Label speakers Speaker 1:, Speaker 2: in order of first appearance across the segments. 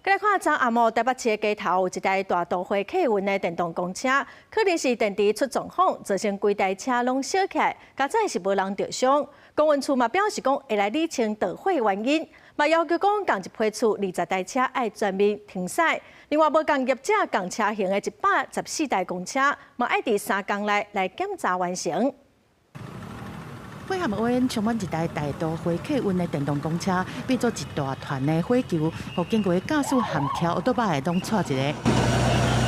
Speaker 1: 再来看昨暗晡台北市的街头有一台大都会客运的电动公车，可能是电池出状况，造成规台车拢烧起来，加在是无人着伤。公运处嘛表示讲会来厘清导火原因，嘛要求讲共一批处20台车要全面停驶。另外，无共业者共车型的114台公车，嘛要伫3天内来检查完成。
Speaker 2: 配合委员充满一台大都会客运的电动公车，变做一大团的火球，互经过驾驶含跳奥多巴的拢错一个。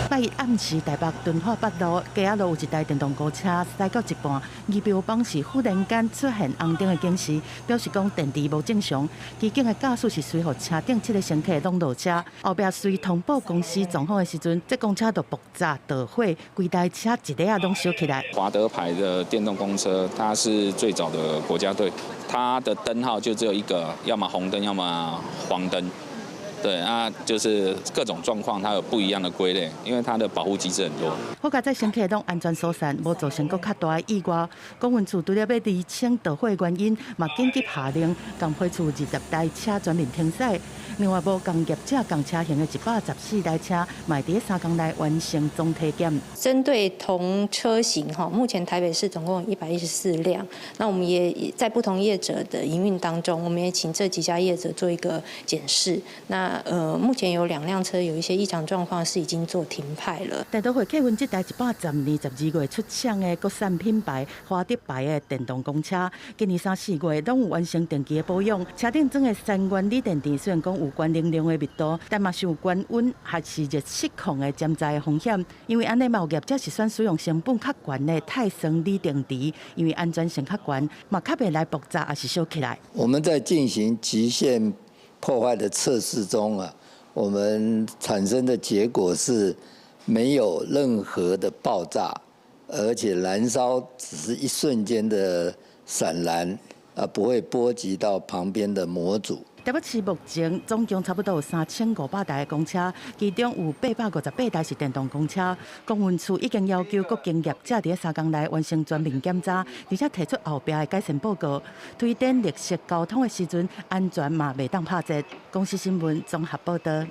Speaker 2: 拜日暗时，台北敦化北路街仔路有一台电动公车驶到一半，仪表板是忽然间出现红灯的警示，表示讲电池无正常。机警的驾驶是随互车顶7个乘客拢落车，后壁随通报公司状况的时阵，这公车就爆炸导火，规台车一个拢烧起来。
Speaker 3: 华德牌的电动公车，它是最早的国家队，它的灯号就只有一个，要么红灯，要么黄灯。对啊，就是各种状况，它有不一样的归类，因为它的保护机制很多。
Speaker 2: 好在乘客拢安全疏散，无造成较大的意外。公运处除了要厘清导火原因，嘛紧急下令，共批处20台车全面停驶。另外，无共业者共车型的114台车，嘛伫3天内完成总体检。
Speaker 4: 针对同车型目前台北市总共有114辆，那我们也在不同业者的营运当中，我们也请这几家业者做一个检视。目前有2辆车有一些异常状况，是已经做停派了。
Speaker 2: 大都会客运这台112年12月出厂的国产品牌华德牌的电动公车，今年3、4月拢有完成定期的保养。车顶装的3元锂电池虽然讲有关能量的密度，但嘛是有关温还是热失控的潜在风险。因为安尼嘛有业者是选使用成本较悬的钛酸锂电池，因为安全性较悬，嘛较袂来爆炸还是烧起来。
Speaker 5: 我们在进行极限破坏的测试中啊，我们产生的结果是没有任何的爆炸，而且燃烧只是一瞬间的闪燃，不会波及到旁边的模组。
Speaker 2: 台北市目前总共差不多有3500台的公车，其中有858台是电动公车。公运处已经要求各经业者伫3天内完成全面检查，而且提出后壁的改善报告，推展绿色交通的时阵，安全嘛袂当拍折。公司新闻综合报道。